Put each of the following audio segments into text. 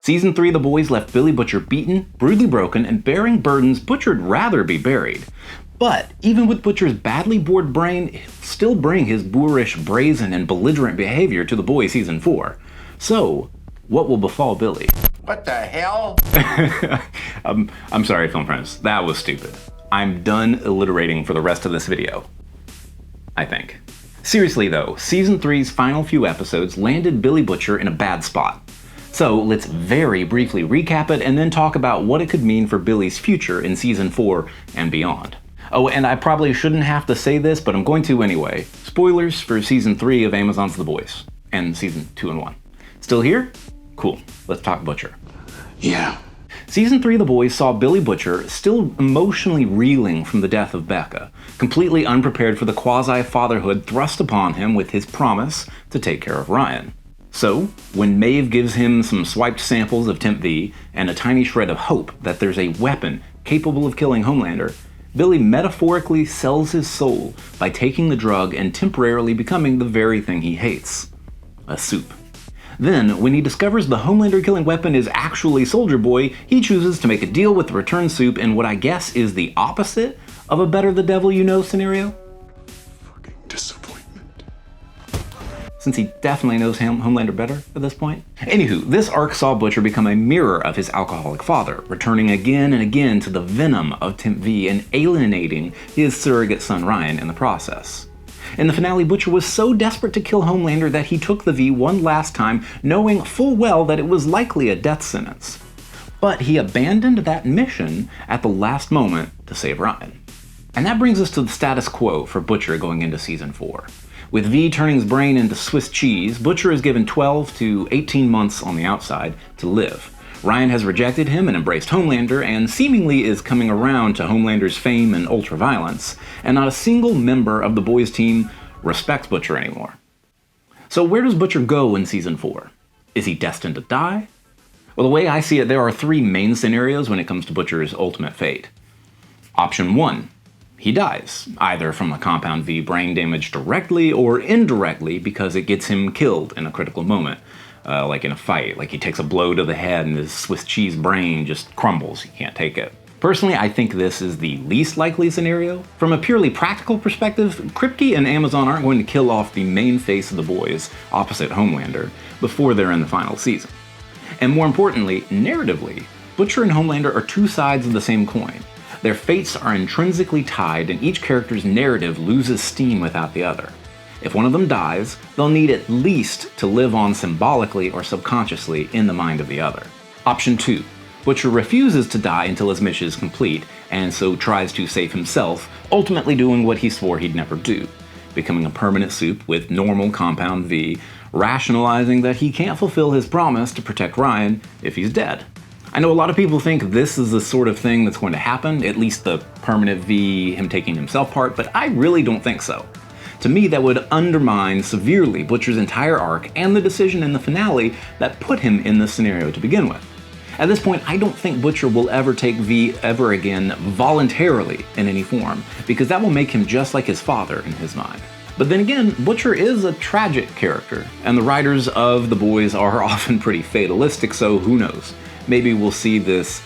Season 3 The Boys left Billy Butcher beaten, brutally broken, and bearing burdens Butcher'd rather be buried. But even with Butcher's badly bored brain, he'll still bring his boorish, brazen, and belligerent behavior to The Boys Season 4. So, what will befall Billy? What the hell? I'm sorry, film friends. That was stupid. I'm done alliterating for the rest of this video. I think. Seriously though, Season 3's final few episodes landed Billy Butcher in a bad spot. So let's very briefly recap it and then talk about what it could mean for Billy's future in Season 4 and beyond. Oh, and I probably shouldn't have to say this, but I'm going to anyway. Spoilers for Season 3 of Amazon's The Boys, and Season 2 and 1. Still here? Cool. Let's talk Butcher. Yeah. Season 3 of The Boys saw Billy Butcher still emotionally reeling from the death of Becca, completely unprepared for the quasi-fatherhood thrust upon him with his promise to take care of Ryan. So, when Maeve gives him some swiped samples of Temp V and a tiny shred of hope that there's a weapon capable of killing Homelander, Billy metaphorically sells his soul by taking the drug and temporarily becoming the very thing he hates: a soup. Then, when he discovers the Homelander-killing weapon is actually Soldier Boy, he chooses to make a deal with the returned soup in what I guess is the opposite of a better the devil you know scenario. Fucking disappointment. Since he definitely knows Homelander better at this point. Anywho, this arc saw Butcher become a mirror of his alcoholic father, returning again and again to the venom of Temp V and alienating his surrogate son Ryan in the process. In the finale, Butcher was so desperate to kill Homelander that he took the V one last time, knowing full well that it was likely a death sentence. But he abandoned that mission at the last moment to save Ryan. And that brings us to the status quo for Butcher going into Season 4. With V turning his brain into Swiss cheese, Butcher is given 12 to 18 months on the outside to live. Ryan has rejected him and embraced Homelander, and seemingly is coming around to Homelander's fame and ultraviolence, and not a single member of the Boys team respects Butcher anymore. So where does Butcher go in Season 4? Is he destined to die? Well, the way I see it, there are three main scenarios when it comes to Butcher's ultimate fate. Option 1. He dies, either from a Compound V brain damage directly or indirectly because it gets him killed in a critical moment. Like in a fight, like he takes a blow to the head and his Swiss cheese brain just crumbles, he can't take it. Personally, I think this is the least likely scenario. From a purely practical perspective, Kripke and Amazon aren't going to kill off the main face of the Boys, opposite Homelander, before they're in the final season. And more importantly, narratively, Butcher and Homelander are two sides of the same coin. Their fates are intrinsically tied and each character's narrative loses steam without the other. If one of them dies, they'll need at least to live on symbolically or subconsciously in the mind of the other. Option 2. Butcher refuses to die until his mission is complete, and so tries to save himself, ultimately doing what he swore he'd never do, becoming a permanent soup with normal Compound V, rationalizing that he can't fulfill his promise to protect Ryan if he's dead. I know a lot of people think this is the sort of thing that's going to happen, at least the permanent V, him taking himself part, but I really don't think so. To me, that would undermine severely Butcher's entire arc and the decision in the finale that put him in this scenario to begin with. At this point, I don't think Butcher will ever take V ever again voluntarily in any form, because that will make him just like his father in his mind. But then again, Butcher is a tragic character, and the writers of The Boys are often pretty fatalistic, so who knows? Maybe we'll see this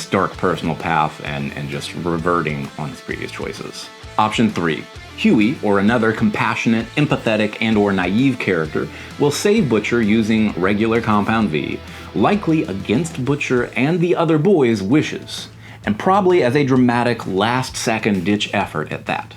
dark personal path and just reverting on his previous choices. Option 3. Hughie, or another compassionate, empathetic, and/or naive character, will save Butcher using regular Compound V, likely against Butcher and the other boys' wishes, and probably as a dramatic last-second ditch effort at that.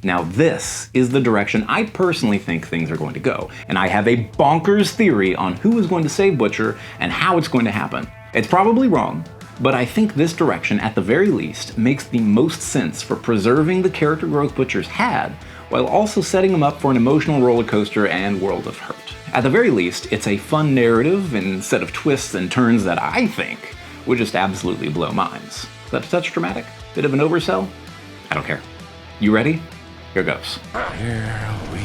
Now this is the direction I personally think things are going to go, and I have a bonkers theory on who is going to save Butcher and how it's going to happen. It's probably wrong, but I think this direction, at the very least, makes the most sense for preserving the character growth Butcher's had, while also setting him up for an emotional roller coaster and world of hurt. At the very least, it's a fun narrative and set of twists and turns that I think would just absolutely blow minds. Is that a touch dramatic? Bit of an oversell? I don't care. You ready? Here goes. Here we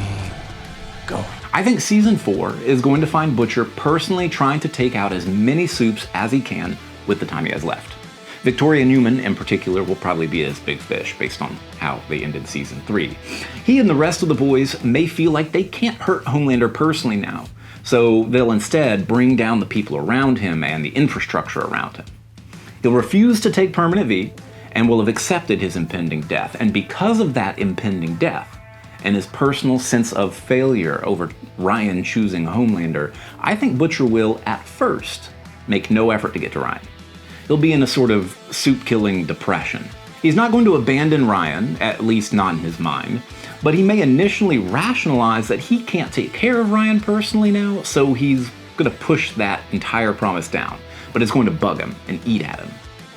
go. I think Season 4 is going to find Butcher personally trying to take out as many soups as he can with the time he has left. Victoria Newman, in particular, will probably be his big fish based on how they ended Season 3. He and the rest of the boys may feel like they can't hurt Homelander personally now, so they'll instead bring down the people around him and the infrastructure around him. He'll refuse to take permanent V, and will have accepted his impending death. And because of that impending death, and his personal sense of failure over Ryan choosing Homelander, I think Butcher will, at first, make no effort to get to Ryan. He'll be in a sort of suit-killing depression. He's not going to abandon Ryan, at least not in his mind, but he may initially rationalize that he can't take care of Ryan personally now, so he's going to push that entire promise down, but it's going to bug him and eat at him.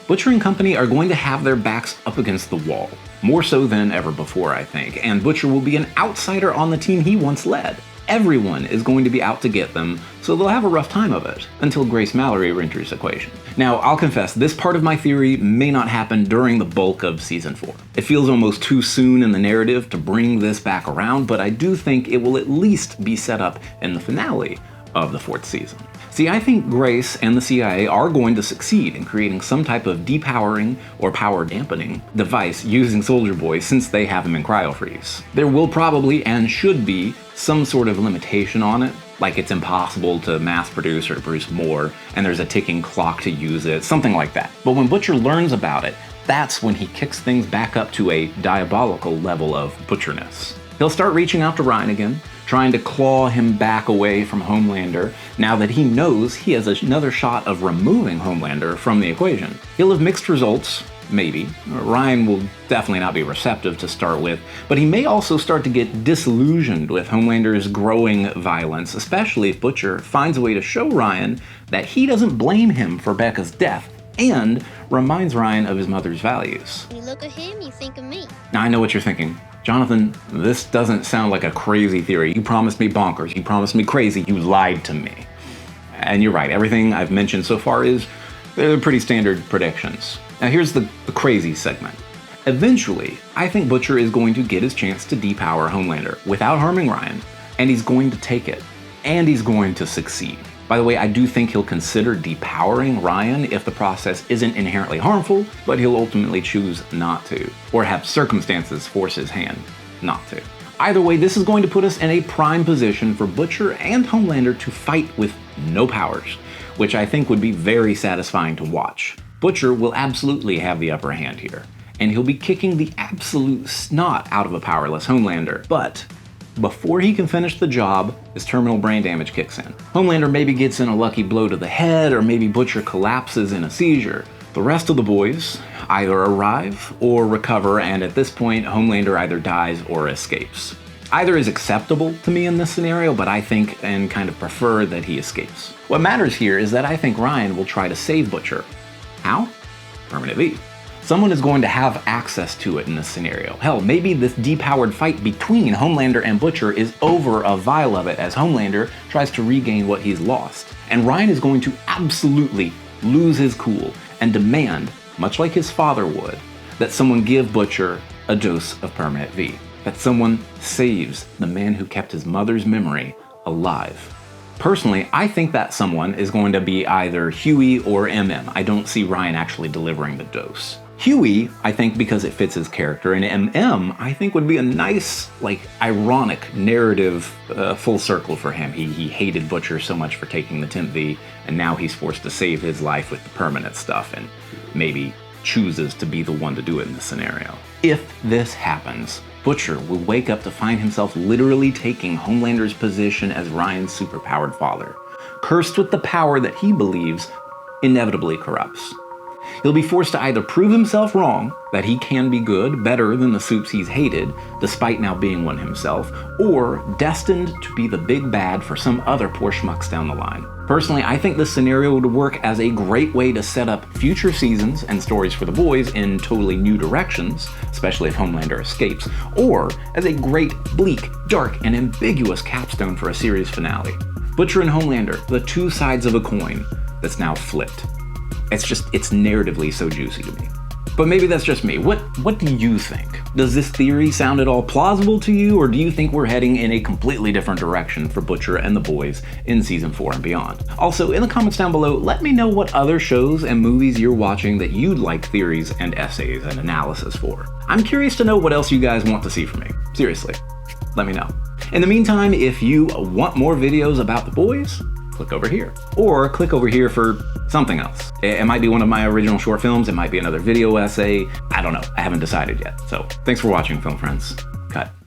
Butcher and company are going to have their backs up against the wall, more so than ever before, I think, and Butcher will be an outsider on the team he once led. Everyone is going to be out to get them, so they'll have a rough time of it, until Grace Mallory enters the equation. Now, I'll confess, this part of my theory may not happen during the bulk of Season 4. It feels almost too soon in the narrative to bring this back around, but I do think it will at least be set up in the finale of the 4th season. See, I think Grace and the CIA are going to succeed in creating some type of depowering or power dampening device using Soldier Boy since they have him in cryo-freeze. There will probably and should be some sort of limitation on it, like it's impossible to mass produce or to produce more, and there's a ticking clock to use it, something like that. But when Butcher learns about it, that's when he kicks things back up to a diabolical level of butcherness. He'll start reaching out to Ryan again, trying to claw him back away from Homelander now that he knows he has another shot of removing Homelander from the equation. He'll have mixed results, maybe. Ryan will definitely not be receptive to start with, but he may also start to get disillusioned with Homelander's growing violence, especially if Butcher finds a way to show Ryan that he doesn't blame him for Becca's death and reminds Ryan of his mother's values. When you look at him, you think of me. Now I know what you're thinking. Jonathan, this doesn't sound like a crazy theory. You promised me bonkers. You promised me crazy. You lied to me. And you're right. Everything I've mentioned so far they're pretty standard predictions. Now here's the crazy segment. Eventually, I think Butcher is going to get his chance to depower Homelander without harming Ryan, and he's going to take it. And he's going to succeed. By the way, I do think he'll consider depowering Ryan if the process isn't inherently harmful, but he'll ultimately choose not to, or have circumstances force his hand not to. Either way, this is going to put us in a prime position for Butcher and Homelander to fight with no powers, which I think would be very satisfying to watch. Butcher will absolutely have the upper hand here, and he'll be kicking the absolute snot out of a powerless Homelander, but before he can finish the job, his terminal brain damage kicks in. Homelander maybe gets in a lucky blow to the head, or maybe Butcher collapses in a seizure. The rest of the boys either arrive or recover, and at this point, Homelander either dies or escapes. Either is acceptable to me in this scenario, but I think and kind of prefer that he escapes. What matters here is that I think Ryan will try to save Butcher. How? Permanent V. Someone is going to have access to it in this scenario. Hell, maybe this depowered fight between Homelander and Butcher is over a vial of it as Homelander tries to regain what he's lost. And Ryan is going to absolutely lose his cool and demand, much like his father would, that someone give Butcher a dose of permanent V. That someone saves the man who kept his mother's memory alive. Personally, I think that someone is going to be either Hughie or MM. I don't see Ryan actually delivering the dose. Hughie, I think because it fits his character, and MM, I think would be a nice, ironic narrative full circle for him. He hated Butcher so much for taking the Temp V, and now he's forced to save his life with the permanent stuff, and maybe chooses to be the one to do it in this scenario. If this happens, Butcher will wake up to find himself literally taking Homelander's position as Ryan's superpowered father, cursed with the power that he believes inevitably corrupts. He'll be forced to either prove himself wrong, that he can be good, better than the soups he's hated, despite now being one himself, or destined to be the big bad for some other poor schmucks down the line. Personally, I think this scenario would work as a great way to set up future seasons and stories for the boys in totally new directions, especially if Homelander escapes, or as a great, bleak, dark, and ambiguous capstone for a series finale. Butcher and Homelander, the two sides of a coin that's now flipped. It's narratively so juicy to me. But maybe that's just me. What do you think? Does this theory sound at all plausible to you, or do you think we're heading in a completely different direction for Butcher and the boys in Season 4 and beyond? Also, in the comments down below, let me know what other shows and movies you're watching that you'd like theories and essays and analysis for. I'm curious to know what else you guys want to see from me. Seriously, let me know. In the meantime, if you want more videos about the boys, click over here. Or click over here for something else. It might be one of my original short films, it might be another video essay, I don't know, I haven't decided yet. So thanks for watching, film friends. Cut.